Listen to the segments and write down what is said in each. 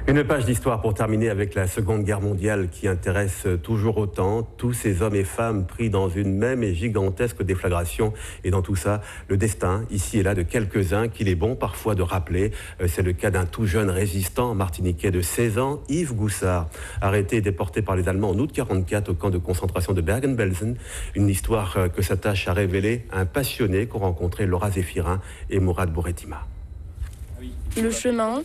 Une page d'histoire pour terminer avec la Seconde Guerre mondiale qui intéresse toujours autant tous ces hommes et femmes pris dans une même et gigantesque déflagration. Et dans tout ça, le destin, ici et là, de quelques-uns qu'il est bon parfois de rappeler. C'est le cas d'un tout jeune résistant martiniquais de 16 ans, Yves Goussard, arrêté et déporté par les Allemands en août 1944 au camp de concentration de Bergen-Belsen. Une histoire que s'attache à révéler un passionné qu'ont rencontré Laura Zéphirin et Mourad Bouretima. Le chemin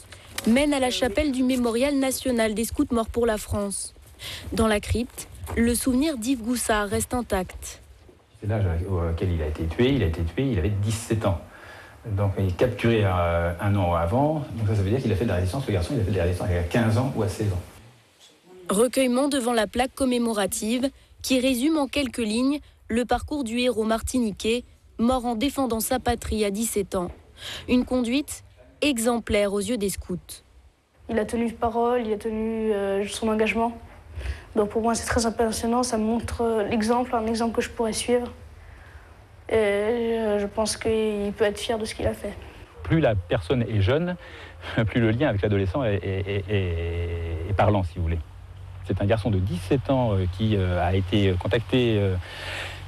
mène à la chapelle du Mémorial national des scouts morts pour la France. Dans la crypte, le souvenir d'Yves Goussard reste intact. C'est l'âge auquel il a été tué. Il avait 17 ans. Donc il est capturé un an avant. Donc ça veut dire qu'il a fait de la résistance. Le garçon, il a fait de la résistance à 15 ans ou à 16 ans. Recueillement devant la plaque commémorative qui résume en quelques lignes le parcours du héros martiniquais, mort en défendant sa patrie à 17 ans. Une conduite exemplaire aux yeux des scouts. Il a tenu parole, il a tenu son engagement. Donc pour moi c'est très impressionnant, ça me montre l'exemple, un exemple que je pourrais suivre. Et je pense qu'il peut être fier de ce qu'il a fait. Plus la personne est jeune, plus le lien avec l'adolescent est parlant, si vous voulez. C'est un garçon de 17 ans qui a été contacté,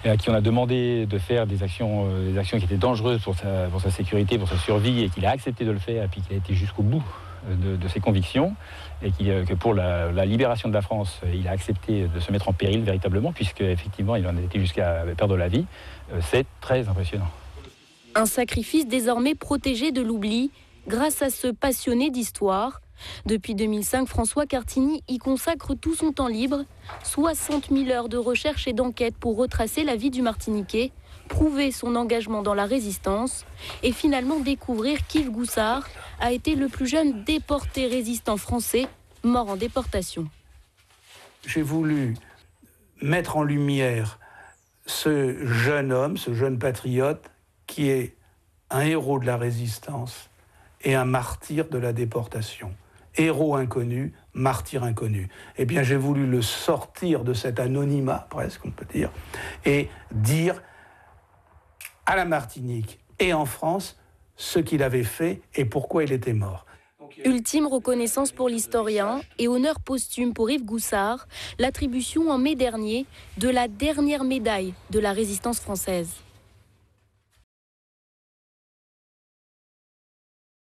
à qui on a demandé de faire des actions qui étaient dangereuses pour sa sécurité, pour sa survie, et qu'il a accepté de le faire, et puis qu'il a été jusqu'au bout de ses convictions, et que pour la libération de la France, il a accepté de se mettre en péril véritablement, puisqu'effectivement il en a été jusqu'à perdre la vie. C'est très impressionnant. Un sacrifice désormais protégé de l'oubli grâce à ce passionné d'histoire. Depuis 2005, François Cartigny y consacre tout son temps libre, 60 000 heures de recherche et d'enquête pour retracer la vie du Martiniquais, prouver son engagement dans la résistance et finalement découvrir qu'Yves Goussard a été le plus jeune déporté résistant français mort en déportation. J'ai voulu mettre en lumière ce jeune homme, ce jeune patriote qui est un héros de la résistance et un martyr de la déportation. Héros inconnu, martyr inconnu. Eh bien, j'ai voulu le sortir de cet anonymat, presque, on peut dire, et dire à la Martinique et en France ce qu'il avait fait et pourquoi il était mort. Ultime reconnaissance pour l'historien et honneur posthume pour Yves Goussard, l'attribution en mai dernier de la dernière médaille de la résistance française.